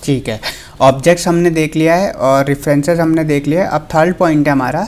ठीक है, ऑब्जेक्ट्स हमने देख लिया है और रेफरेंसेस हमने देख लिया है। अब थर्ड पॉइंट है हमारा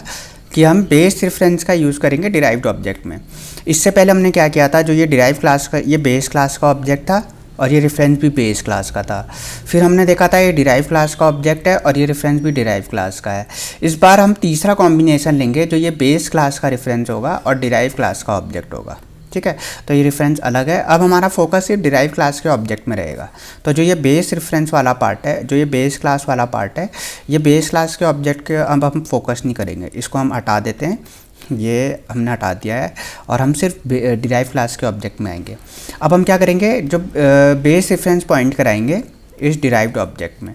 कि हम बेस रेफरेंस का यूज़ करेंगे डिराइव्ड ऑब्जेक्ट में। इससे पहले हमने क्या किया था, जो ये डिराइव क्लास का, ये बेस क्लास का ऑब्जेक्ट था और ये रेफरेंस भी बेस क्लास का था। फिर हमने देखा था ये डिराइव क्लास का ऑब्जेक्ट है और ये रेफरेंस भी डिराइव क्लास का है। इस बार हम तीसरा कॉम्बिनेशन लेंगे जो ये बेस क्लास का रेफरेंस होगा और डिराइव क्लास का ऑब्जेक्ट होगा। ठीक है, तो ये रेफरेंस अलग है। अब हमारा फोकस सिर्फ डिराइव क्लास के ऑब्जेक्ट में रहेगा। तो जो ये बेस रेफरेंस वाला पार्ट है, जो ये बेस क्लास वाला पार्ट है, ये बेस क्लास के ऑब्जेक्ट के अब हम फोकस नहीं करेंगे, इसको हम हटा देते हैं। ये हमने हटा दिया है और हम सिर्फ डिराइव क्लास के ऑब्जेक्ट में आएंगे। अब हम क्या करेंगे, जो बेस रेफरेंस पॉइंट कराएंगे इस डिराइव्ड ऑब्जेक्ट में।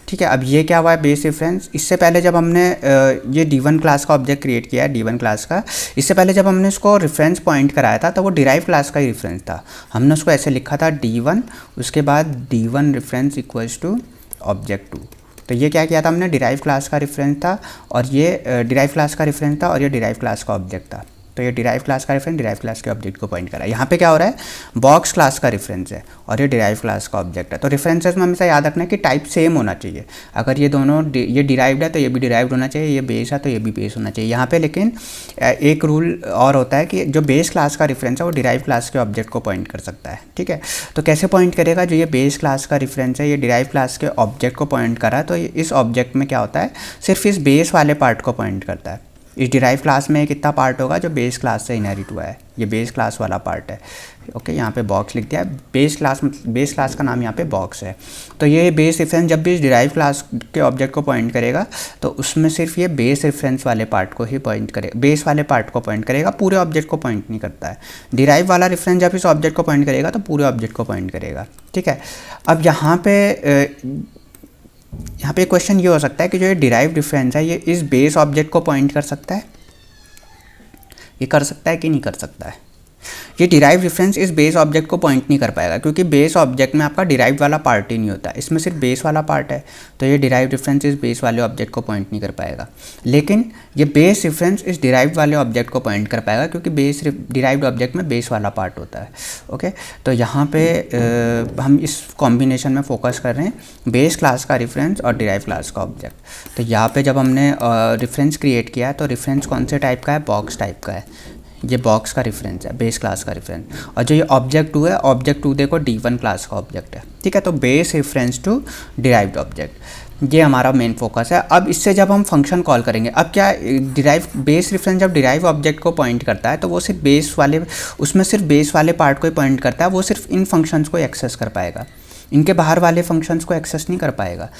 ठीक है, अब ये क्या हुआ है बेस रेफरेंस। इससे पहले जब हमने ये D1 क्लास का ऑब्जेक्ट क्रिएट किया है, D1 क्लास का, इससे पहले जब हमने इसको रेफरेंस पॉइंट कराया था तो वो डिराइव क्लास का ही रेफरेंस था। हमने उसको ऐसे लिखा था D1, उसके बाद D1 reference equals to object 2। तो ये क्या किया था हमने, डिराइव क्लास का रेफरेंस था और ये डिराइव क्लास का रेफरेंस था और ये डिराइव क्लास का ऑब्जेक्ट था। तो ये डिराइव क्लास का रेफरेंस डिराइव क्लास के ऑब्जेक्ट को पॉइंट करा है। यहाँ पे क्या हो रहा है, बॉक्स क्लास का रेफरेंस है और ये डिराइव क्लास का ऑब्जेक्ट है। तो रेफरेंसेस में हमेशा याद रखना है कि टाइप सेम होना चाहिए। अगर ये दोनों ये डिराइव्ड है तो ये भी डिराइव्ड होना चाहिए, ये बेस है तो ये भी बेस होना चाहिए। यहाँ पे लेकिन एक रूल और होता है कि जो बेस क्लास का रेफरेंस है वो डिराइव क्लास के ऑब्जेक्ट को पॉइंट कर सकता है। ठीक है, तो कैसे पॉइंट करेगा, जो ये बेस क्लास का रेफरेंस है ये डिराइव क्लास के ऑब्जेक्ट को पॉइंट कर रहा है, तो इस ऑब्जेक्ट में क्या होता है, सिर्फ इस बेस वाले पार्ट को पॉइंट करता है। इस डिराइव क्लास में कितना पार्ट होगा जो बेस क्लास से इनहेरिट हुआ है, ये बेस क्लास वाला पार्ट है। ओके, यहाँ पे बॉक्स लिख दिया है। बेस क्लास का नाम यहाँ पे बॉक्स है। तो ये बेस रेफरेंस जब भी इस डिराइव क्लास के ऑब्जेक्ट को पॉइंट करेगा तो उसमें सिर्फ ये बेस रेफरेंस वाले पार्ट को ही पॉइंट करेगा, बेस वाले पार्ट को पॉइंट करेगा, पूरे ऑब्जेक्ट को पॉइंट नहीं करता है। डिराइव वाला रेफरेंस जब इस ऑब्जेक्ट को पॉइंट करेगा तो पूरे ऑब्जेक्ट को पॉइंट करेगा। ठीक है, अब यहाँ पे क्वेश्चन ये हो सकता है कि जो ये डिराइव रेफरेंस है ये इस बेस ऑब्जेक्ट को पॉइंट कर सकता है, ये कर सकता है कि नहीं कर सकता है। ये डिराइव रेफरेंस इस बेस ऑब्जेक्ट को पॉइंट नहीं कर पाएगा क्योंकि बेस ऑब्जेक्ट में आपका डिराइव वाला पार्ट ही नहीं होता, इसमें सिर्फ बेस वाला पार्ट है। तो ये डिराइव रेफरेंस इस बेस वाले ऑब्जेक्ट को पॉइंट नहीं कर पाएगा, लेकिन ये बेस रेफरेंस इस डिराइव वाले ऑब्जेक्ट को पॉइंट कर पाएगा क्योंकि बेस डिराइव्ड ऑब्जेक्ट में बेस वाला पार्ट होता है। ओके, तो यहाँ पे हम इस कॉम्बिनेशन में फोकस कर रहे हैं बेस क्लास का रेफरेंस और डिराइव क्लास का ऑब्जेक्ट। तो यहाँ पे जब हमने रेफरेंस क्रिएट किया तो रेफरेंस कौन से टाइप का है, बॉक्स टाइप का है। ये बॉक्स का रेफरेंस है, बेस क्लास का रेफरेंस। और जो ये ऑब्जेक्ट 2 है, ऑब्जेक्ट 2 देखो D1 क्लास का ऑब्जेक्ट है। ठीक है, तो base reference to derived object, ये हमारा मेन फोकस है। अब इससे जब हम फंक्शन कॉल करेंगे, अब क्या डिराइव बेस रेफरेंस जब डिराइव ऑब्जेक्ट को पॉइंट करता है तो वो सिर्फ बेस वाले, उसमें सिर्फ बेस वाले पार्ट को ही पॉइंट करता है, वो सिर्फ इन फंक्शंस को एक्सेस कर पाएगा, इनके बाहर वाले फंक्शंस को एक्सेस नहीं कर पाएगा।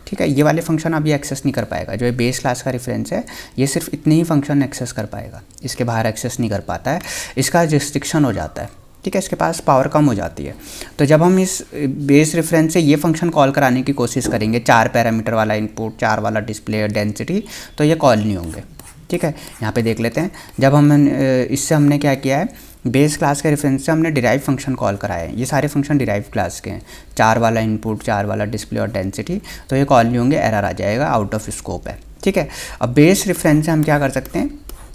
ठीक है, ये वाले फंक्शन अभी एक्सेस नहीं कर पाएगा। जो ये बेस क्लास का रेफरेंस है ये सिर्फ इतने ही फंक्शन एक्सेस कर पाएगा, इसके बाहर एक्सेस नहीं कर पाता है, इसका रिस्ट्रिक्शन हो जाता है। ठीक है, इसके पास पावर कम हो जाती है। तो जब हम इस बेस रेफरेंस से ये फंक्शन कॉल कराने की कोशिश करेंगे, 4 पैरामीटर वाला इनपुट, 4 वाला डिस्प्ले, डेंसिटी, तो ये कॉल नहीं होंगे। ठीक है, यहाँ पे देख लेते हैं। जब इससे हमने क्या किया है, बेस क्लास के रेफरेंस से हमने डिराइव फंक्शन कॉल कराया है। ये सारे फंक्शन डिराइव क्लास के हैं, 4 वाला इनपुट, 4 वाला डिस्प्ले और डेंसिटी, तो ये कॉल नहीं होंगे, एरर आ जाएगा, आउट ऑफ स्कोप है। ठीक है, अब बेस रेफरेंस से हम क्या कर सकते हैं,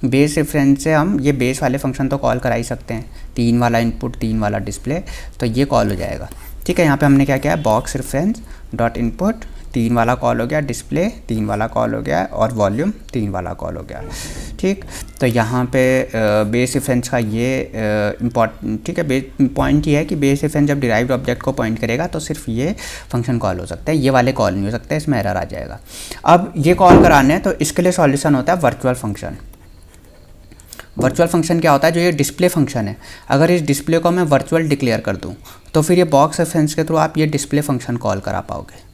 बेस रेफरेंस से हम ये बेस वाले फंक्शन तो कॉल करा ही सकते हैं, 3 वाला इनपुट, 3 वाला डिस्प्ले, तो ये कॉल हो जाएगा। ठीक है, यहाँ पे हमने क्या किया है, बॉक्स रेफरेंस डॉट इनपुट 3 वाला कॉल हो गया, डिस्प्ले 3 वाला कॉल हो गया और वॉल्यूम 3 वाला कॉल हो गया। ठीक, तो यहाँ पे बेस रेफरेंस का ये इम्पॉर्टेंट, ठीक है, पॉइंट ये है कि बेस रेफरेंस जब डिराइव्ड ऑब्जेक्ट को पॉइंट करेगा तो सिर्फ ये फंक्शन कॉल हो सकता है, ये वाले कॉल नहीं हो सकते, इसमें एरर आ जाएगा। अब ये कॉल कराने हैं तो इसके लिए सॉल्यूशन होता है वर्चुअल फंक्शन। वर्चुअल फंक्शन क्या होता है, जो ये डिस्प्ले फंक्शन है, अगर इस डिस्प्ले को मैं वर्चुअल डिक्लेयर कर दूँ तो फिर ये बॉक्स रेफरेंस के थ्रू आप ये डिस्प्ले फंक्शन कॉल करा पाओगे।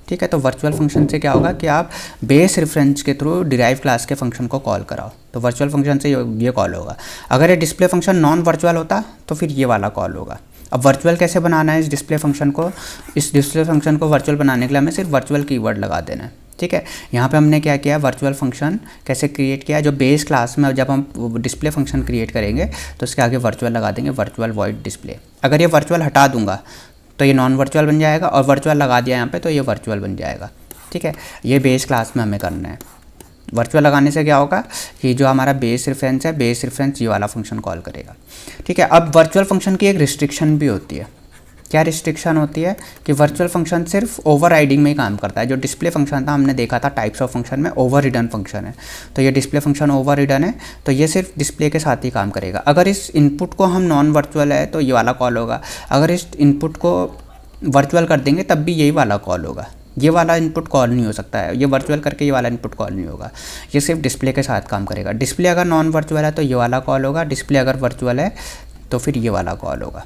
ठीक है, तो वर्चुअल फंक्शन से क्या होगा कि आप बेस रेफरेंस के थ्रू डिराइव क्लास के फंक्शन को कॉल कराओ, तो वर्चुअल फंक्शन से ये कॉल होगा। अगर ये डिस्प्ले फंक्शन नॉन वर्चुअल होता तो फिर ये वाला कॉल होगा। अब वर्चुअल कैसे बनाना है इस डिस्प्ले फंक्शन को, इस डिस्प्ले फंक्शन को वर्चुअल बनाने के लिए हमें सिर्फ वर्चुअल कीवर्ड लगा देना है। ठीक है, यहाँ पे हमने क्या किया, वर्चुअल फंक्शन कैसे क्रिएट किया, जो बेस क्लास में जब हम डिस्प्ले फंक्शन क्रिएट करेंगे तो उसके आगे वर्चुअल लगा देंगे, वर्चुअल वॉइड डिस्प्ले। अगर ये वर्चुअल हटा दूंगा तो ये नॉन वर्चुअल बन जाएगा, और वर्चुअल लगा दिया यहाँ पे तो ये वर्चुअल बन जाएगा। ठीक है, ये बेस क्लास में हमें करना है। वर्चुअल लगाने से क्या होगा कि जो हमारा बेस रेफरेंस है, बेस रेफरेंस ये वाला फंक्शन कॉल करेगा। ठीक है, अब वर्चुअल फंक्शन की एक रिस्ट्रिक्शन भी होती है। क्या रिस्ट्रिक्शन होती है कि वर्चुअल फंक्शन सिर्फ ओवरराइडिंग में ही काम करता है। जो डिस्प्ले फंक्शन था हमने देखा था टाइप्स ऑफ फंक्शन में, ओवर रिडन फंक्शन है, तो ये डिस्प्ले फंक्शन ओवर रिडन है, तो ये सिर्फ डिस्प्ले के साथ ही काम करेगा। अगर इस इनपुट को हम नॉन वर्चुअल है तो ये वाला कॉल होगा, अगर इस इनपुट को वर्चुअल कर देंगे तब भी यही वाला कॉल होगा। ये वाला इनपुट कॉल नहीं हो सकता है, ये वर्चुअल करके ये वाला इनपुट कॉल नहीं होगा, ये सिर्फ डिस्प्ले के साथ काम करेगा। डिस्प्ले अगर नॉन वर्चुअल है तो ये वाला कॉल होगा, डिस्प्ले अगर वर्चुअल है तो फिर ये वाला कॉल होगा।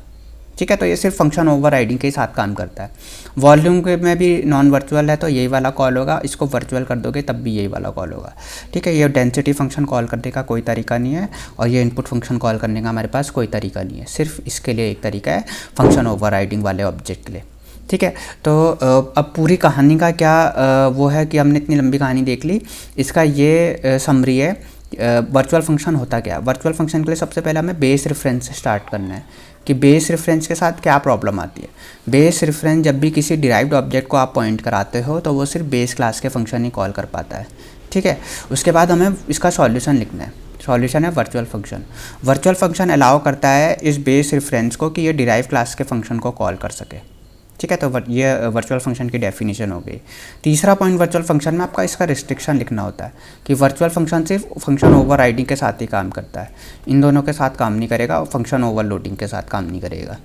ठीक है, तो ये सिर्फ फंक्शन ओवरराइडिंग के साथ काम करता है। वॉल्यूम के में भी नॉन वर्चुअल है तो यही वाला कॉल होगा, इसको वर्चुअल कर दोगे तब भी यही वाला कॉल होगा। ठीक है, ये डेंसिटी फंक्शन कॉल करने का कोई तरीका नहीं है और ये इनपुट फंक्शन कॉल करने का हमारे पास कोई तरीका नहीं है, सिर्फ इसके लिए एक तरीका है, फंक्शन ओवरराइडिंग वाले ऑब्जेक्ट के लिए। ठीक है, तो अब पूरी कहानी का क्या वो है कि हमने इतनी लंबी कहानी देख ली, इसका ये समरी है वर्चुअल फंक्शन होता क्या। वर्चुअल फंक्शन के लिए सबसे पहले हमें बेस रेफरेंस से स्टार्ट करना है कि बेस रेफरेंस के साथ क्या प्रॉब्लम आती है। बेस रेफरेंस जब भी किसी डिराइव्ड ऑब्जेक्ट को आप पॉइंट कराते हो तो वो सिर्फ बेस क्लास के फंक्शन ही कॉल कर पाता है। ठीक है, उसके बाद हमें इसका सॉल्यूशन लिखना है। सॉल्यूशन है virtual function. Virtual function allow करता है इस बेस रेफरेंस को कि ये डिराइव क्लास के फंक्शन को कॉल कर सके। ठीक है, तो ये वर्चुअल फंक्शन की डेफिनेशन हो गई। तीसरा पॉइंट वर्चुअल फंक्शन में आपका इसका रिस्ट्रिक्शन लिखना होता है कि वर्चुअल फंक्शन सिर्फ फंक्शन ओवरराइडिंग के साथ ही काम करता है, इन दोनों के साथ काम नहीं करेगा और फंक्शन ओवरलोडिंग के साथ काम नहीं करेगा।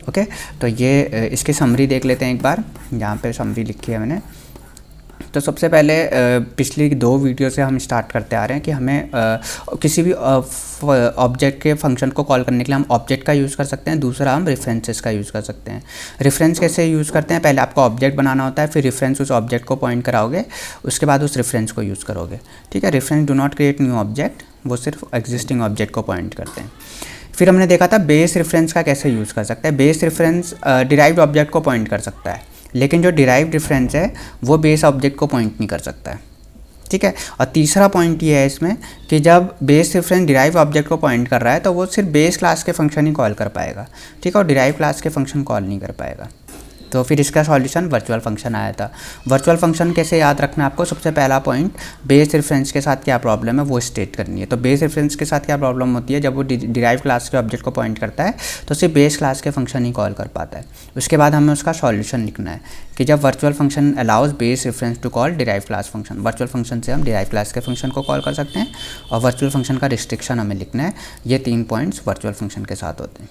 ओके, तो ये इसकी समरी देख लेते हैं एक बार, यहाँ पे समरी लिखी है मैंने। तो सबसे पहले पिछली 2 वीडियो से हम स्टार्ट करते आ रहे हैं कि हमें किसी भी ऑब्जेक्ट के फंक्शन को कॉल करने के लिए हम ऑब्जेक्ट का यूज़ कर सकते हैं, दूसरा हम रेफरेंसेस का यूज़ कर सकते हैं। रेफरेंस कैसे यूज़ करते हैं, पहले आपको ऑब्जेक्ट बनाना होता है, फिर रेफरेंस उस ऑब्जेक्ट को पॉइंट कराओगे, उसके बाद उस रेफरेंस को यूज़ करोगे। ठीक है, reference do not create new object, वो सिर्फ एग्जिस्टिंग ऑब्जेक्ट को पॉइंट करते हैं। फिर हमने देखा था बेस रेफरेंस का कैसे यूज़ कर सकते हैं। बेस रेफरेंस डिराइव्ड ऑब्जेक्ट को पॉइंट कर सकता है, लेकिन जो डिराइव्ड रेफरेंस है वो बेस ऑब्जेक्ट को पॉइंट नहीं कर सकता है। ठीक है, और तीसरा पॉइंट ये है इसमें कि जब बेस रेफरेंस डिराइव ऑब्जेक्ट को पॉइंट कर रहा है तो वो सिर्फ बेस क्लास के फंक्शन ही कॉल कर पाएगा। ठीक है, और डिराइव क्लास के फंक्शन कॉल नहीं कर पाएगा। तो फिर इसका सॉल्यूशन वर्चुअल फंक्शन आया था। वर्चुअल फंक्शन कैसे याद रखना है आपको, सबसे पहला पॉइंट बेस रेफरेंस के साथ क्या प्रॉब्लम है वो स्टेट करनी है। तो बेस रेफरेंस के साथ क्या प्रॉब्लम होती है, जब वो डिराइव क्लास के ऑब्जेक्ट को पॉइंट करता है तो सिर्फ बेस क्लास के फंक्शन ही कॉल कर पाता है। उसके बाद हमें उसका सॉल्यूशन लिखना है कि जब virtual function allows base reference to call derive class function, virtual function से हम डिराइव क्लास के फंक्शन को कॉल कर सकते हैं और वर्चुअल फंक्शन का रिस्ट्रिक्शन हमें लिखना है। ये 3 पॉइंट्स वर्चुअल फंक्शन के साथ होते हैं।